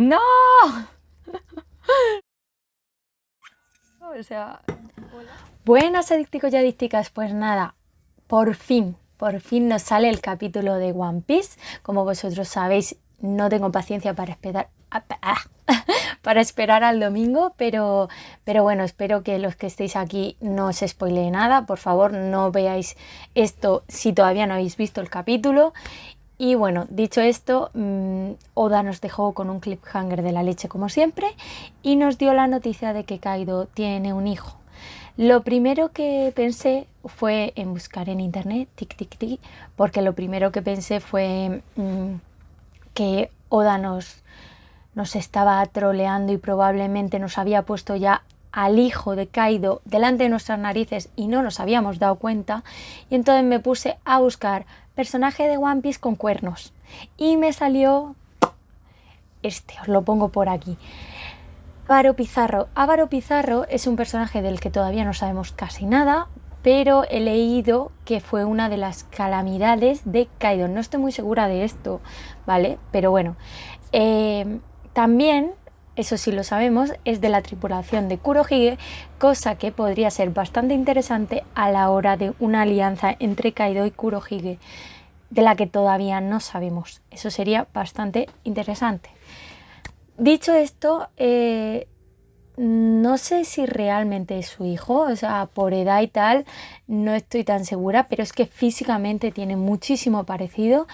¡No! O sea... Buenas adicticos y adicticas, pues nada, por fin nos sale el capítulo de One Piece. Como vosotros sabéis, no tengo paciencia para esperar al domingo, pero bueno, espero que los que estéis aquí no os spoilee nada. Por favor, no veáis esto si todavía no habéis visto el capítulo. Y bueno, dicho esto, Oda nos dejó con un cliffhanger de la leche como siempre y nos dio la noticia de que Kaido tiene un hijo. Lo primero que pensé fue en buscar en internet, porque lo primero que pensé fue que Oda nos estaba troleando y probablemente nos había puesto ya al hijo de Kaido delante de nuestras narices y no nos habíamos dado cuenta. Y entonces me puse a buscar personaje de One Piece con cuernos y me salió este, os lo pongo por aquí. Ávaro Pizarro. Ávaro Pizarro es un personaje del que todavía no sabemos casi nada, pero he leído que fue una de las calamidades de Kaido. No estoy muy segura de esto, ¿vale? Pero bueno, también, eso sí lo sabemos, es de la tripulación de Kurohige, cosa que podría ser bastante interesante a la hora de una alianza entre Kaido y Kurohige, de la que todavía no sabemos. Eso sería bastante interesante. Dicho esto, no sé si realmente es su hijo, o sea, por edad y tal, no estoy tan segura, pero es que físicamente tiene muchísimo parecido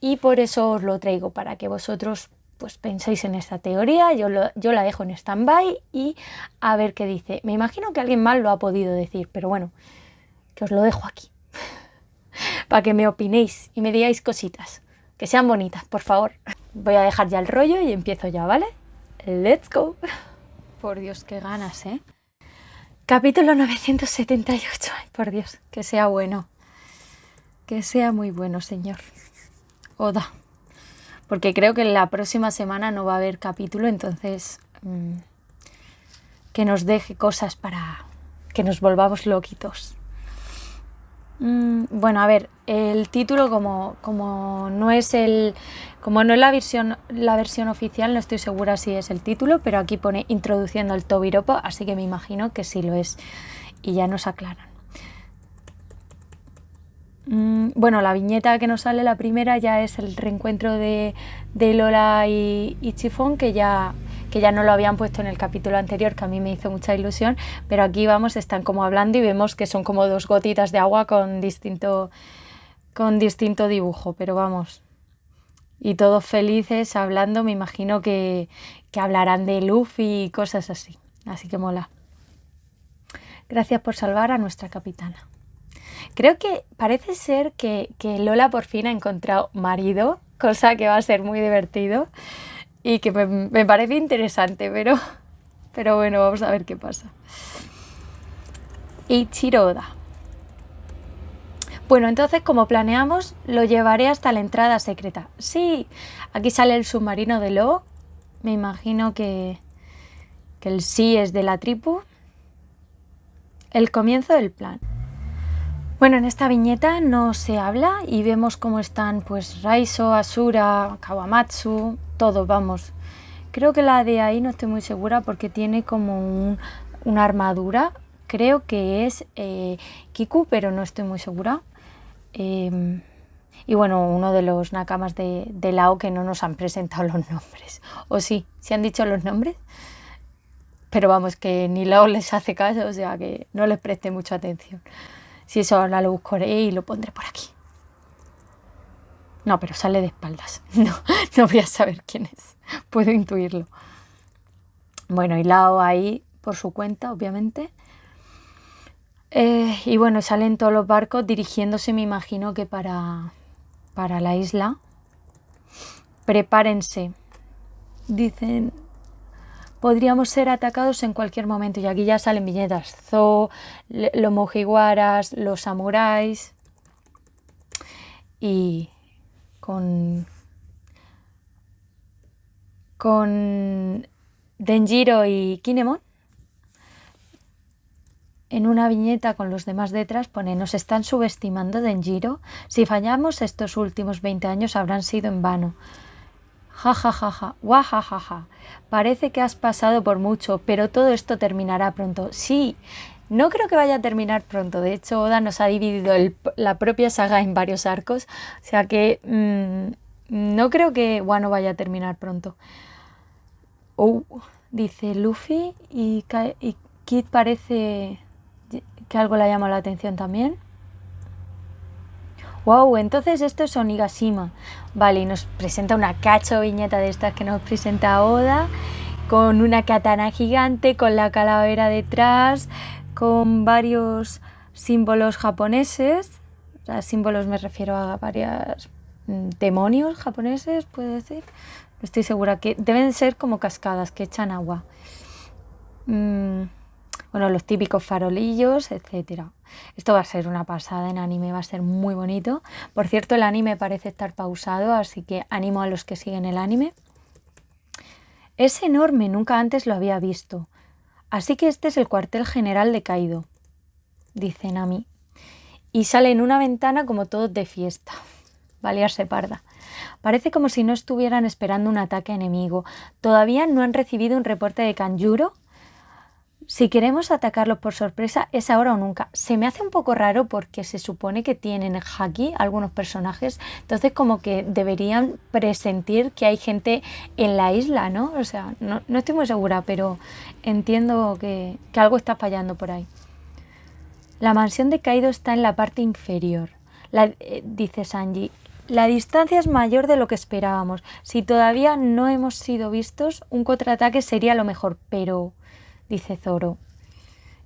y por eso os lo traigo, para que vosotros pues penséis en esta teoría. Yo la dejo en stand-by y a ver qué dice. Me imagino que alguien más lo ha podido decir, pero bueno, que os lo dejo aquí, para que me opinéis y me digáis cositas, que sean bonitas, por favor. Voy a dejar ya el rollo y empiezo ya, ¿vale? ¡Let's go! Por Dios, qué ganas, ¿eh? Capítulo 978. Ay, por Dios, que sea bueno. Que sea muy bueno, señor Oda. Porque creo que la próxima semana no va a haber capítulo, entonces que nos deje cosas para que nos volvamos loquitos. Bueno, a ver, el título como no es la versión oficial, no estoy segura si es el título, pero aquí pone introduciendo al Tobiropo, así que me imagino que sí lo es y ya nos aclaran. Bueno, la viñeta que nos sale, la primera, ya es el reencuentro de Lola y Chiffon, que ya no lo habían puesto en el capítulo anterior, que a mí me hizo mucha ilusión, pero aquí vamos, están como hablando y vemos que son como dos gotitas de agua con distinto dibujo, pero vamos, y todos felices hablando. Me imagino que hablarán de Luffy y cosas así que mola. Gracias por salvar a nuestra capitana. Creo que parece ser que Lola por fin ha encontrado marido, cosa que va a ser muy divertido y que me parece interesante, pero bueno, vamos a ver qué pasa. Eiichiro Oda. Bueno, entonces, como planeamos, lo llevaré hasta la entrada secreta. Sí, aquí sale el submarino de Lo. Me imagino que el sí es de la tripu. El comienzo del plan. Bueno, en esta viñeta no se habla y vemos cómo están pues Raizo, Asura, Kawamatsu, todo, vamos. Creo que la de ahí no estoy muy segura porque tiene como una armadura. Creo que es Kiku, pero no estoy muy segura. Y bueno, uno de los nakamas de Lao, que no nos han presentado los nombres. O sí, ¿se han dicho los nombres? Pero vamos, que ni Lao les hace caso, o sea que no les preste mucha atención. Si eso ahora lo buscaré y lo pondré por aquí. No, pero sale de espaldas. No voy a saber quién es. Puedo intuirlo. Bueno, y Lao ahí por su cuenta, obviamente. Y bueno, salen todos los barcos dirigiéndose, me imagino que para la isla. Prepárense. Dicen, podríamos ser atacados en cualquier momento. Y aquí ya salen viñetas. Zou, los Mugiwaras, los samuráis. Y con Denjiro y Kinemon. En una viñeta con los demás detrás pone: nos están subestimando, Denjiro. Si fallamos, estos últimos 20 años habrán sido en vano. Ja, ja, ja, ja, guajajaja. Parece que has pasado por mucho, pero todo esto terminará pronto. Sí, no creo que vaya a terminar pronto. De hecho, Oda nos ha dividido la propia saga en varios arcos. O sea que no creo que Wano vaya a terminar pronto. Dice Luffy y Kid parece que algo le ha llamado la atención también. Wow, entonces esto es Onigashima. Vale, y nos presenta una cacho viñeta de estas que nos presenta Oda, con una katana gigante, con la calavera detrás, con varios símbolos japoneses. O sea, símbolos me refiero a varios demonios japoneses, puedo decir. No estoy segura, que deben ser como cascadas que echan agua. Bueno, los típicos farolillos, etcétera. Esto va a ser una pasada en anime, va a ser muy bonito. Por cierto, el anime parece estar pausado, así que animo a los que siguen el anime. Es enorme, nunca antes lo había visto. Así que este es el cuartel general de Kaido, dice Nami. Y sale en una ventana como todos de fiesta. Va a liarse parda. Parece como si no estuvieran esperando un ataque enemigo. Todavía no han recibido un reporte de Kanjuro. Si queremos atacarlos por sorpresa, es ahora o nunca. Se me hace un poco raro porque se supone que tienen haki algunos personajes, entonces como que deberían presentir que hay gente en la isla, ¿no? O sea, no estoy muy segura, pero entiendo que algo está fallando por ahí. La mansión de Kaido está en la parte inferior, dice Sanji. La distancia es mayor de lo que esperábamos. Si todavía no hemos sido vistos, un contraataque sería lo mejor, pero... dice Zoro.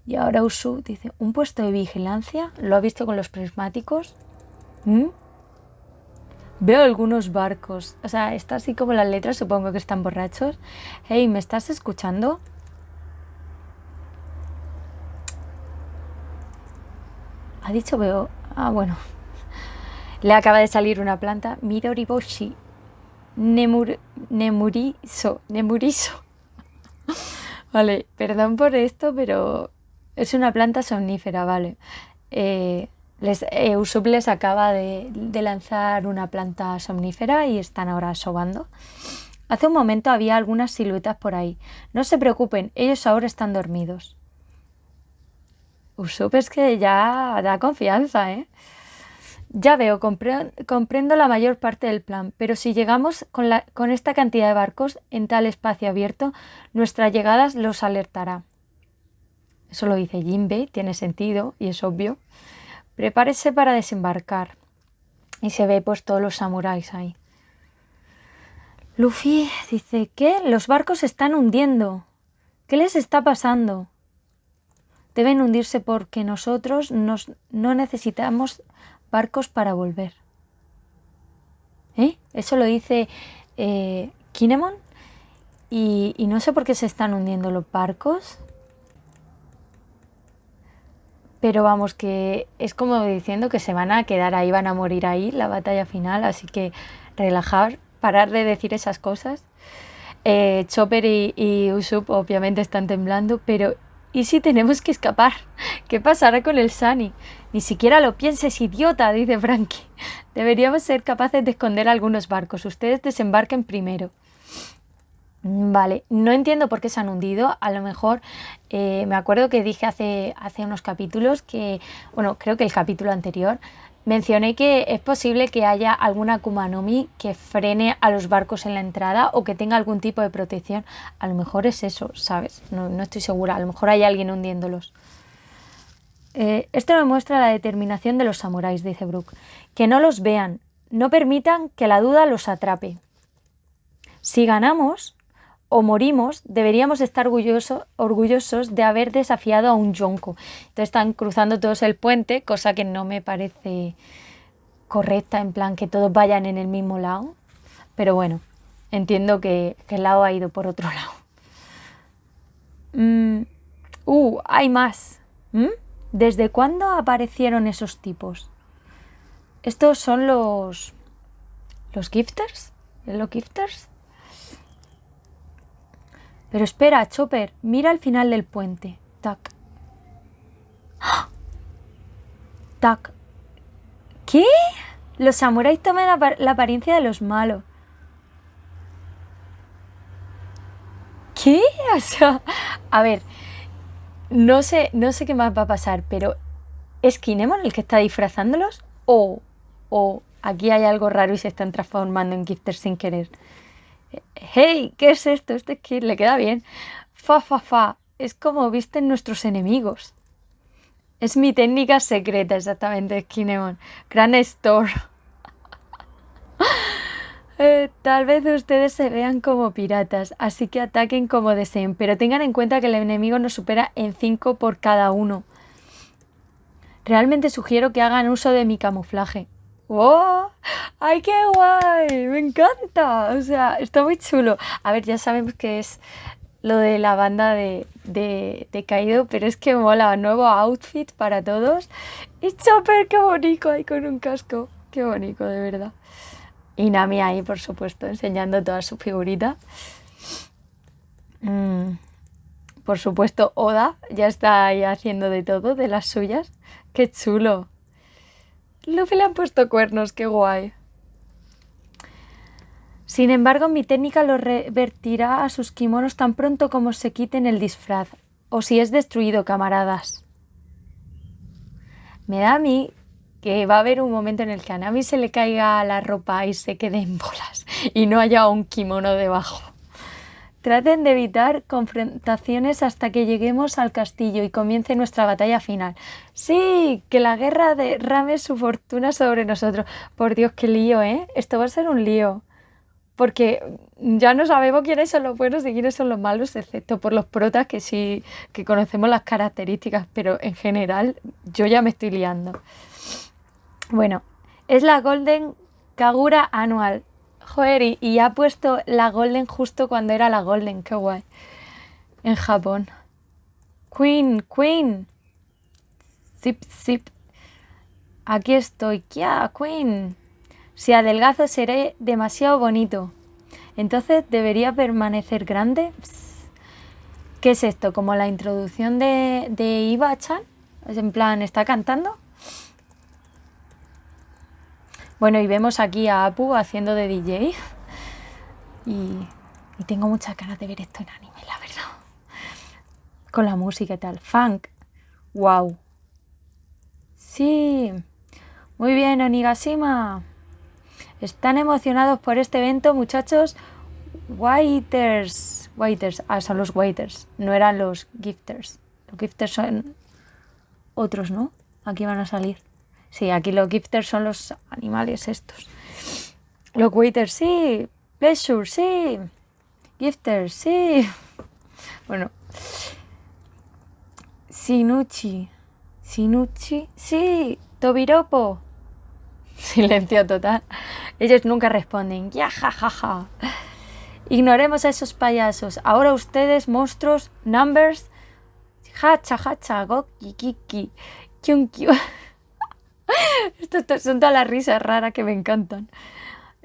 Y ahora Usopp dice, ¿un puesto de vigilancia? ¿Lo ha visto con los prismáticos? Veo algunos barcos. O sea, está así como las letras, supongo que están borrachos. Hey, ¿me estás escuchando? Ha dicho veo... Ah, bueno. Le acaba de salir una planta. Midoriboshi. Nemuriso. Vale, perdón por esto, pero es una planta somnífera, ¿vale? Usopp les acaba de lanzar una planta somnífera y están ahora sobando. Hace un momento había algunas siluetas por ahí. No se preocupen, ellos ahora están dormidos. Usopp es que ya da confianza, ¿eh? Ya veo, comprendo la mayor parte del plan, pero si llegamos con esta cantidad de barcos en tal espacio abierto, nuestra llegada los alertará. Eso lo dice Jinbei, tiene sentido y es obvio. Prepárese para desembarcar. Y se ve pues todos los samuráis ahí. Luffy dice, ¿qué? Los barcos se están hundiendo. ¿Qué les está pasando? Deben hundirse porque nosotros no necesitamos barcos para volver. Eso lo dice Kinemon. Y no sé por qué se están hundiendo los barcos. Pero vamos, que es como diciendo que se van a quedar ahí, van a morir ahí, la batalla final. Así que relajar, parar de decir esas cosas. Chopper y Usopp obviamente están temblando, pero ¿y si tenemos que escapar? ¿Qué pasará con el Sunny? Ni siquiera lo pienses, idiota, dice Frankie. Deberíamos ser capaces de esconder algunos barcos. Ustedes desembarquen primero. Vale, no entiendo por qué se han hundido. A lo mejor me acuerdo que dije hace unos capítulos que, bueno, creo que el capítulo anterior, mencioné que es posible que haya alguna Akuma no Mi que frene a los barcos en la entrada o que tenga algún tipo de protección. A lo mejor es eso, ¿sabes? No estoy segura. A lo mejor hay alguien hundiéndolos. Esto demuestra la determinación de los samuráis, dice Brook. Que no los vean. No permitan que la duda los atrape. Si ganamos o morimos, deberíamos estar orgullosos de haber desafiado a un Yonko. Entonces están cruzando todos el puente, cosa que no me parece correcta, en plan que todos vayan en el mismo lado. Pero bueno, entiendo que el lado ha ido por otro lado. Hay más. ¿Desde cuándo aparecieron esos tipos? ¿Estos son los gifters? ¿Los gifters? Pero espera, Chopper, mira al final del puente. Tac. ¡Ah! Tac. ¿Qué? Los samuráis toman la apariencia de los malos. ¿Qué? O sea, a ver, no sé qué más va a pasar, pero ¿es Kinemon el que está disfrazándolos? ¿O aquí hay algo raro y se están transformando en gifters sin querer? ¡Hey! ¿Qué es esto? Este kit le queda bien. Fa, fa, fa. Es como visten nuestros enemigos. Es mi técnica secreta, exactamente, Kinemon. Gran Store. Tal vez ustedes se vean como piratas, así que ataquen como deseen, pero tengan en cuenta que el enemigo nos supera en 5 por cada uno. Realmente sugiero que hagan uso de mi camuflaje. ¡Oh! ¡Ay, qué guay! ¡Me encanta! O sea, está muy chulo. A ver, ya sabemos que es lo de la banda de Kaido, pero es que mola. Nuevo outfit para todos. Y Chopper, qué bonito ahí con un casco. Qué bonito, de verdad. Y Nami ahí, por supuesto, enseñando todas sus figuritas. Por supuesto, Oda ya está ahí haciendo de todo, de las suyas. ¡Qué chulo! Luffy le han puesto cuernos, qué guay. Sin embargo, mi técnica lo revertirá a sus kimonos tan pronto como se quiten el disfraz. O si es destruido, camaradas. Me da a mí que va a haber un momento en el que a Nami se le caiga la ropa y se quede en bolas y no haya un kimono debajo. Traten de evitar confrontaciones hasta que lleguemos al castillo y comience nuestra batalla final. Sí, que la guerra derrame su fortuna sobre nosotros. Por Dios, qué lío, ¿eh? Esto va a ser un lío. Porque ya no sabemos quiénes son los buenos y quiénes son los malos, excepto por los protas que sí que conocemos las características, pero en general yo ya me estoy liando. Bueno, es la Golden Kagura Annual. Joder, y ha puesto la Golden justo cuando era la Golden, qué guay. En Japón. Queen. Zip. Aquí estoy, ¡ya, Queen! Si adelgazo seré demasiado bonito. Entonces, ¿debería permanecer grande? Psst. ¿Qué es esto? ¿Como la introducción de Iba-chan? ¿Es en plan, está cantando? Bueno, y vemos aquí a Apu haciendo de DJ. Y tengo muchas ganas de ver esto en anime, la verdad. Con la música y tal. Funk. Wow. Sí. Muy bien, Onigashima. ¿Están emocionados por este evento, muchachos? Waiters. Son los waiters. No eran los gifters. Los gifters son otros, ¿no? Aquí van a salir. Sí, aquí los gifters son los animales estos. Los waiters, sí. Pleasure, sí. Gifters, sí. Bueno. Sinuchi, sí. Tobiropo. Silencio total. Ellos nunca responden. Ya, ja. Ignoremos a esos payasos. Ahora ustedes, monstruos, numbers. Hacha, goki, kiki, kyunkyu. Estas son todas las risas raras que me encantan.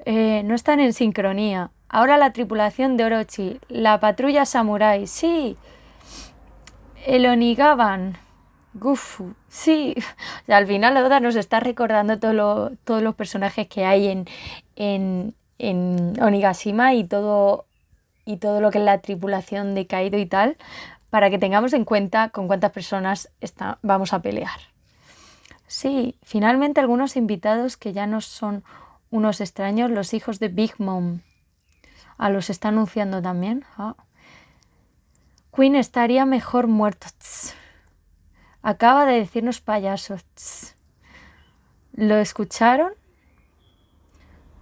No están en sincronía. Ahora la tripulación de Orochi. La patrulla samurai. Sí. El Onigaban. Gufu, sí. O sea, al final Oda nos está recordando todos los personajes que hay en Onigashima y todo lo que es la tripulación de Kaido y tal, para que tengamos en cuenta con cuántas personas vamos a pelear. Sí, finalmente algunos invitados que ya no son unos extraños, los hijos de Big Mom. Los está anunciando también. Queen estaría mejor muerto. Acaba de decirnos payasos. ¿Lo escucharon?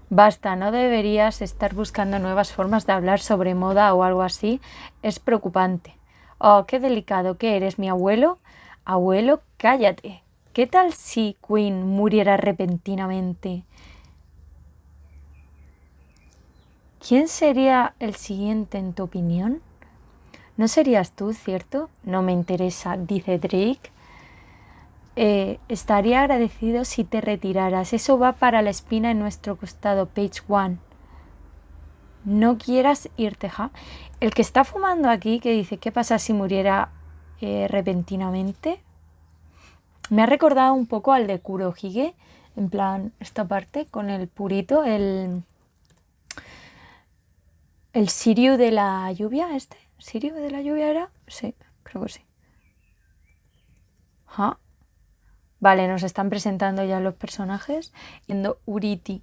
Basta, no deberías estar buscando nuevas formas de hablar sobre moda o algo así. Es preocupante. Oh, qué delicado. ¿Qué eres, mi abuelo? Abuelo, cállate. ¿Qué tal si Queen muriera repentinamente? ¿Quién sería el siguiente en tu opinión? ¿No serías tú, cierto? No me interesa, dice Drake. Estaría agradecido si te retiraras. Eso va para la espina en nuestro costado, page 1. No quieras irte, ¿ja? El que está fumando aquí, que dice, ¿qué pasa si muriera repentinamente? Me ha recordado un poco al de Kurohige, en plan, esta parte, con el purito, ¿El Sirio de la lluvia este? ¿Sirio de la lluvia era? Sí, creo que sí. Ajá. Vale, nos están presentando ya los personajes. Yendo Uriti.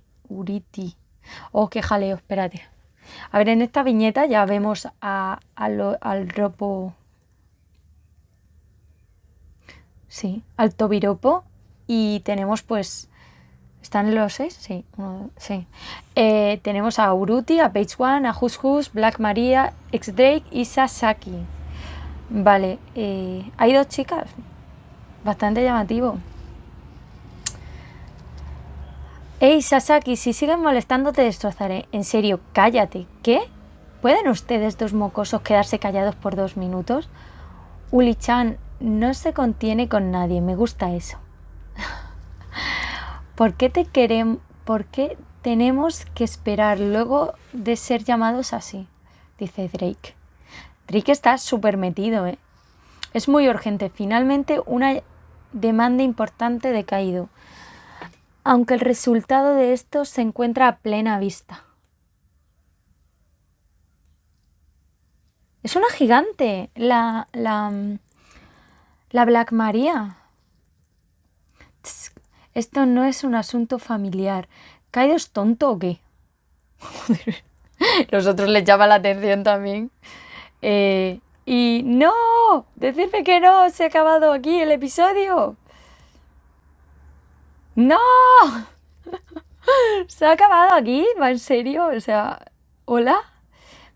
Oh, qué jaleo, espérate. A ver, en esta viñeta ya vemos al ropo. Sí, al tobiropo. Y tenemos pues. ¿Están los 6? Sí, sí. Tenemos a Uruti, a Page One, a Hus, Black Maria, X-Drake y Sasaki. Vale, hay 2 chicas. Bastante llamativo. Ey, Sasaki, si sigues molestando te destrozaré. En serio, cállate. ¿Qué? ¿Pueden ustedes 2 mocosos quedarse callados por 2 minutos? Uli-chan no se contiene con nadie, me gusta eso. ¿Por qué tenemos que esperar luego de ser llamados así? Dice Drake. Drake está súper metido, ¿eh? Es muy urgente. Finalmente una demanda importante de Kaido. Aunque el resultado de esto se encuentra a plena vista. Es una gigante, la Black Maria. Tss, esto no es un asunto familiar. ¿Kaido es tonto o qué? Los otros les llama la atención también. Y no, decidme que no, se ha acabado aquí el episodio. ¡No! ¿Se ha acabado aquí? ¿Va en serio? O sea, ¿hola?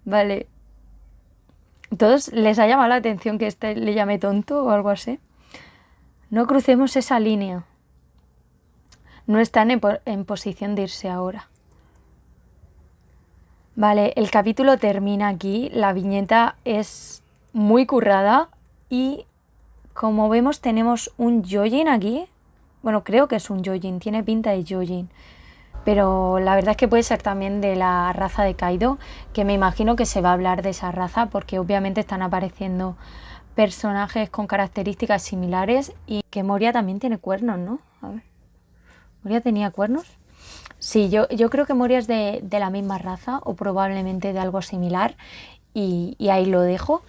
Vale. ¿Todos les ha llamado la atención que este le llame tonto o algo así? No crucemos esa línea. No están en posición de irse ahora. Vale, el capítulo termina aquí. La viñeta es muy currada y como vemos tenemos un Yojin aquí. Bueno, creo que es un Yojin, tiene pinta de Yojin. Pero la verdad es que puede ser también de la raza de Kaido, que me imagino que se va a hablar de esa raza porque obviamente están apareciendo personajes con características similares y que Moria también tiene cuernos, ¿no? A ver. ¿Moria tenía cuernos? Sí, yo creo que Moria es de la misma raza o probablemente de algo similar y ahí lo dejo.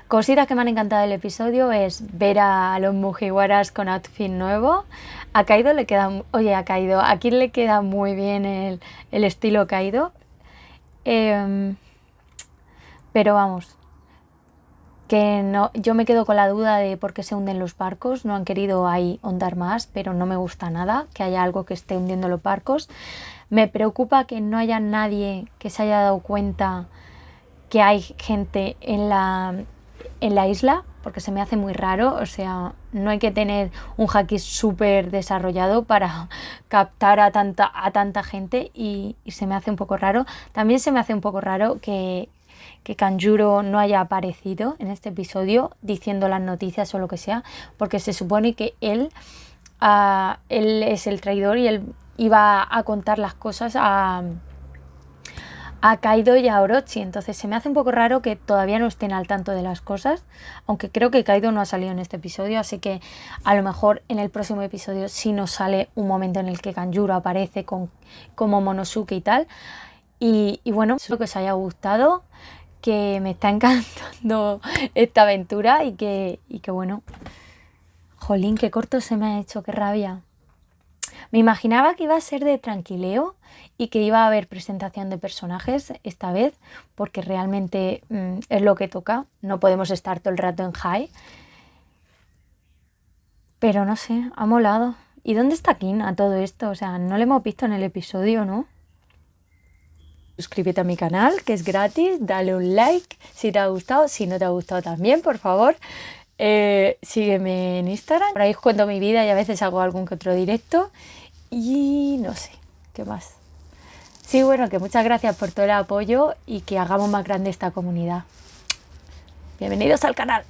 Cositas que me han encantado del episodio es ver a los Mugiwaras con outfit nuevo. A Kaido le queda... Oye, a Kaido, aquí le queda muy bien el estilo Kaido. Pero vamos, que no, yo me quedo con la duda de por qué se hunden los barcos. No han querido ahí ahondar más, pero no me gusta nada que haya algo que esté hundiendo los barcos. Me preocupa que no haya nadie que se haya dado cuenta que hay gente en la isla, porque se me hace muy raro. O sea, no hay que tener un haki súper desarrollado para captar a tanta gente y se me hace un poco raro. También se me hace un poco raro que Kanjuro no haya aparecido en este episodio diciendo las noticias o lo que sea, porque se supone que él es el traidor y él iba a contar las cosas a Kaido y a Orochi. Entonces se me hace un poco raro que todavía no estén al tanto de las cosas, aunque creo que Kaido no ha salido en este episodio, así que a lo mejor en el próximo episodio sí nos sale un momento en el que Kanjuro aparece como Momonosuke y tal. Y bueno, espero que os haya gustado, que me está encantando esta aventura y que bueno, jolín, qué corto se me ha hecho, qué rabia. Me imaginaba que iba a ser de tranquileo y que iba a haber presentación de personajes esta vez, porque realmente es lo que toca, no podemos estar todo el rato en high. Pero no sé, ha molado. ¿Y dónde está Kin a todo esto? O sea, no lo hemos visto en el episodio, ¿no? Suscríbete a mi canal, que es gratis, dale un like si te ha gustado, si no te ha gustado también, por favor. Sígueme en Instagram, por ahí os cuento mi vida y a veces hago algún que otro directo. Y no sé, ¿qué más? Sí, bueno, que muchas gracias por todo el apoyo y que hagamos más grande esta comunidad. Bienvenidos al canal.